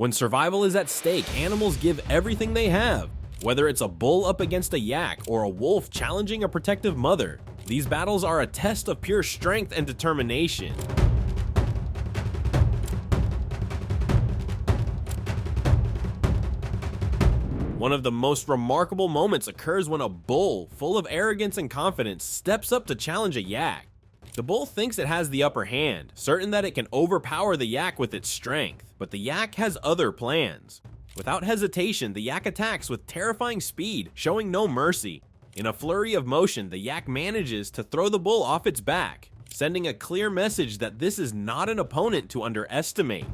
When survival is at stake, animals give everything they have. Whether it's a bull up against a yak or a wolf challenging a protective mother, these battles are a test of pure strength and determination. One of the most remarkable moments occurs when a bull, full of arrogance and confidence, steps up to challenge a yak. The bull thinks it has the upper hand, certain that it can overpower the yak with its strength, but the yak has other plans. Without hesitation, the yak attacks with terrifying speed, showing no mercy. In a flurry of motion, the yak manages to throw the bull off its back, sending a clear message that this is not an opponent to underestimate.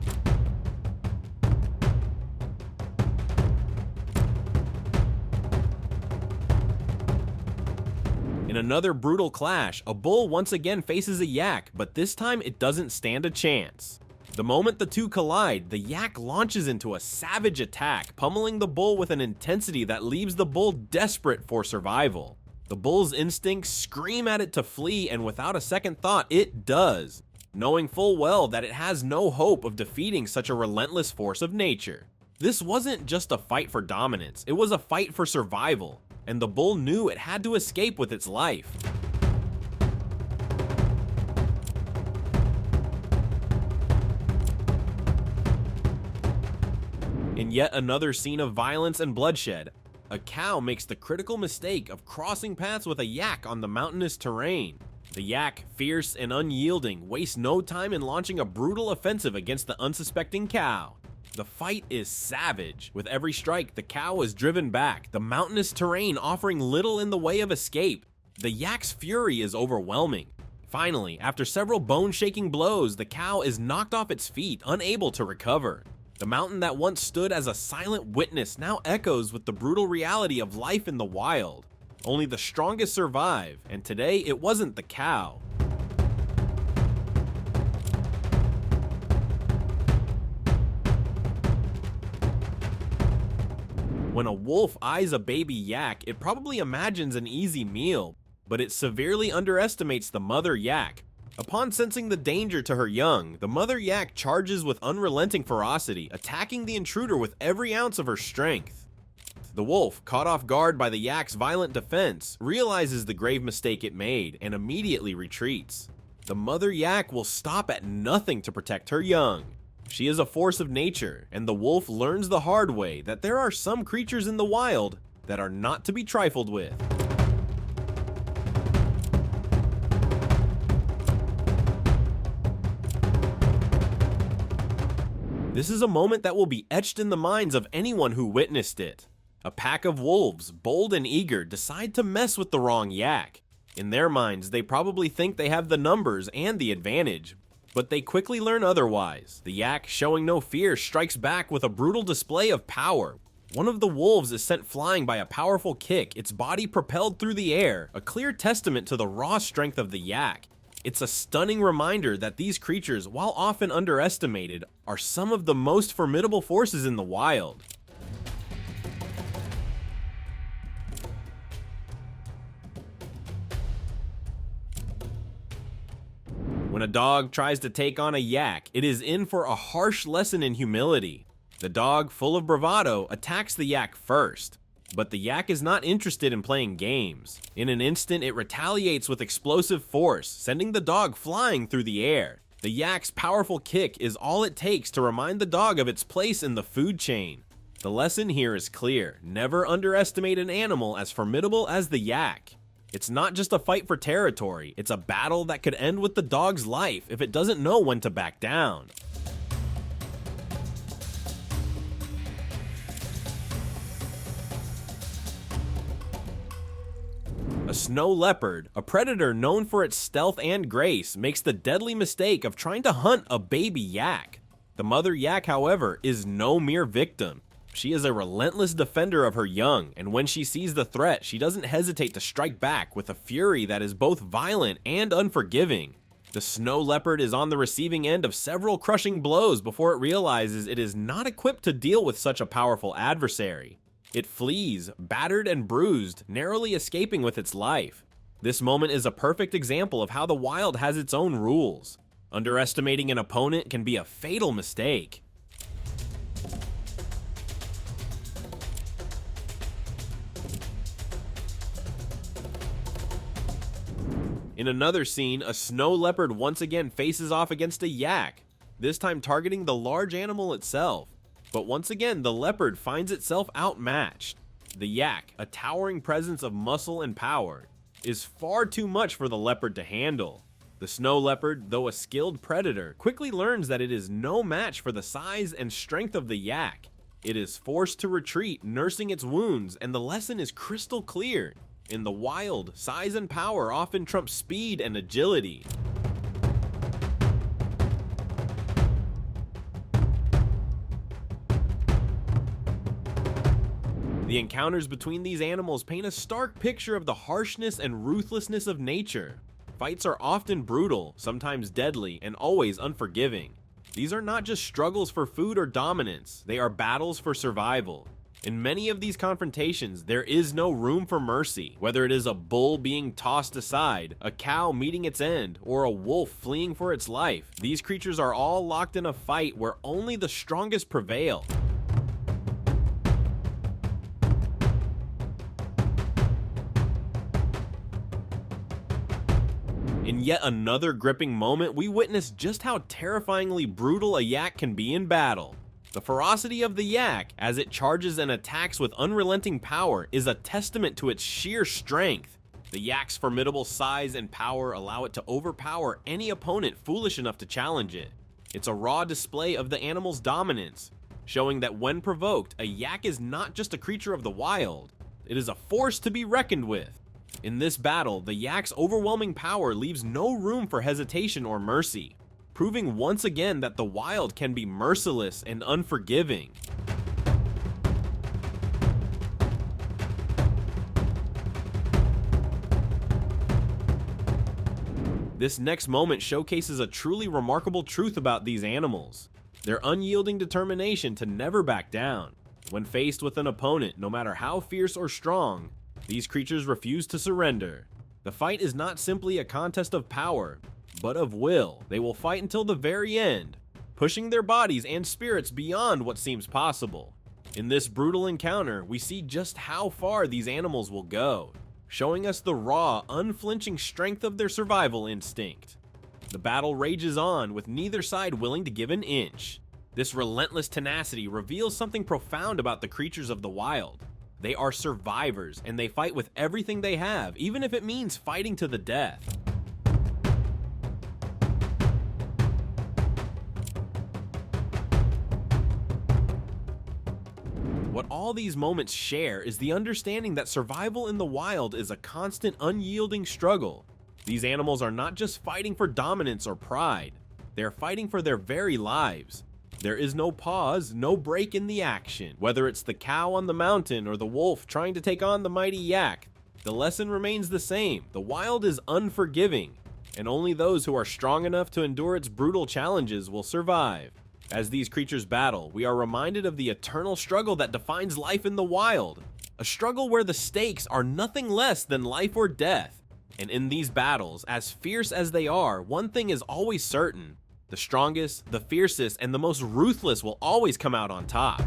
In another brutal clash, a bull once again faces a yak, but this time it doesn't stand a chance. The moment the two collide, the yak launches into a savage attack, pummeling the bull with an intensity that leaves the bull desperate for survival. The bull's instincts scream at it to flee, and without a second thought, it does, knowing full well that it has no hope of defeating such a relentless force of nature. This wasn't just a fight for dominance, it was a fight for survival, and the bull knew it had to escape with its life. In yet another scene of violence and bloodshed, a cow makes the critical mistake of crossing paths with a yak on the mountainous terrain. The yak, fierce and unyielding, wastes no time in launching a brutal offensive against the unsuspecting cow. The fight is savage. With every strike, the cow is driven back, the mountainous terrain offering little in the way of escape. The yak's fury is overwhelming. Finally, after several bone-shaking blows, the cow is knocked off its feet, unable to recover. The mountain that once stood as a silent witness now echoes with the brutal reality of life in the wild. Only the strongest survive, and today it wasn't the cow. When a wolf eyes a baby yak, it probably imagines an easy meal, but it severely underestimates the mother yak. Upon sensing the danger to her young, the mother yak charges with unrelenting ferocity, attacking the intruder with every ounce of her strength. The wolf, caught off guard by the yak's violent defense, realizes the grave mistake it made and immediately retreats. The mother yak will stop at nothing to protect her young. She is a force of nature, and the wolf learns the hard way that there are some creatures in the wild that are not to be trifled with. This is a moment that will be etched in the minds of anyone who witnessed it. A pack of wolves, bold and eager, decide to mess with the wrong yak. In their minds, they probably think they have the numbers and the advantage, but they quickly learn otherwise. The yak, showing no fear, strikes back with a brutal display of power. One of the wolves is sent flying by a powerful kick, its body propelled through the air, a clear testament to the raw strength of the yak. It's a stunning reminder that these creatures, while often underestimated, are some of the most formidable forces in the wild. When a dog tries to take on a yak, it is in for a harsh lesson in humility. The dog, full of bravado, attacks the yak first. But the yak is not interested in playing games. In an instant, it retaliates with explosive force, sending the dog flying through the air. The yak's powerful kick is all it takes to remind the dog of its place in the food chain. The lesson here is clear: never underestimate an animal as formidable as the yak. It's not just a fight for territory, it's a battle that could end with the dog's life if it doesn't know when to back down. A snow leopard, a predator known for its stealth and grace, makes the deadly mistake of trying to hunt a baby yak. The mother yak, however, is no mere victim. She is a relentless defender of her young, and when she sees the threat, she doesn't hesitate to strike back with a fury that is both violent and unforgiving. The snow leopard is on the receiving end of several crushing blows before it realizes it is not equipped to deal with such a powerful adversary. It flees, battered and bruised, narrowly escaping with its life. This moment is a perfect example of how the wild has its own rules. Underestimating an opponent can be a fatal mistake. In another scene, a snow leopard once again faces off against a yak, this time targeting the large animal itself. But once again, the leopard finds itself outmatched. The yak, a towering presence of muscle and power, is far too much for the leopard to handle. The snow leopard, though a skilled predator, quickly learns that it is no match for the size and strength of the yak. It is forced to retreat, nursing its wounds, and the lesson is crystal clear. In the wild, size and power often trump speed and agility. The encounters between these animals paint a stark picture of the harshness and ruthlessness of nature. Fights are often brutal, sometimes deadly, and always unforgiving. These are not just struggles for food or dominance, they are battles for survival. In many of these confrontations, there is no room for mercy, whether it is a bull being tossed aside, a cow meeting its end, or a wolf fleeing for its life. These creatures are all locked in a fight where only the strongest prevail. In yet another gripping moment, we witness just how terrifyingly brutal a yak can be in battle. The ferocity of the yak, as it charges and attacks with unrelenting power, is a testament to its sheer strength. The yak's formidable size and power allow it to overpower any opponent foolish enough to challenge it. It's a raw display of the animal's dominance, showing that when provoked, a yak is not just a creature of the wild, it is a force to be reckoned with. In this battle, the yak's overwhelming power leaves no room for hesitation or mercy, proving once again that the wild can be merciless and unforgiving. This next moment showcases a truly remarkable truth about these animals: their unyielding determination to never back down. When faced with an opponent, no matter how fierce or strong, these creatures refuse to surrender. The fight is not simply a contest of power, but of will. They will fight until the very end, pushing their bodies and spirits beyond what seems possible. In this brutal encounter, we see just how far these animals will go, showing us the raw, unflinching strength of their survival instinct. The battle rages on, with neither side willing to give an inch. This relentless tenacity reveals something profound about the creatures of the wild. They are survivors, and they fight with everything they have, even if it means fighting to the death. What all these moments share is the understanding that survival in the wild is a constant, unyielding struggle. These animals are not just fighting for dominance or pride, they are fighting for their very lives. There is no pause, no break in the action. Whether it's the cow on the mountain or the wolf trying to take on the mighty yak, the lesson remains the same. The wild is unforgiving, and only those who are strong enough to endure its brutal challenges will survive. As these creatures battle, we are reminded of the eternal struggle that defines life in the wild. A struggle where the stakes are nothing less than life or death. And in these battles, as fierce as they are, one thing is always certain: the strongest, the fiercest, and the most ruthless will always come out on top.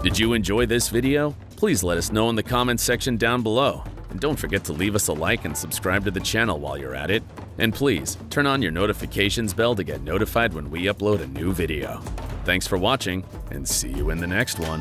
Did you enjoy this video? Please let us know in the comments section down below. And don't forget to leave us a like and subscribe to the channel while you're at it. And please, turn on your notifications bell to get notified when we upload a new video. Thanks for watching, and see you in the next one.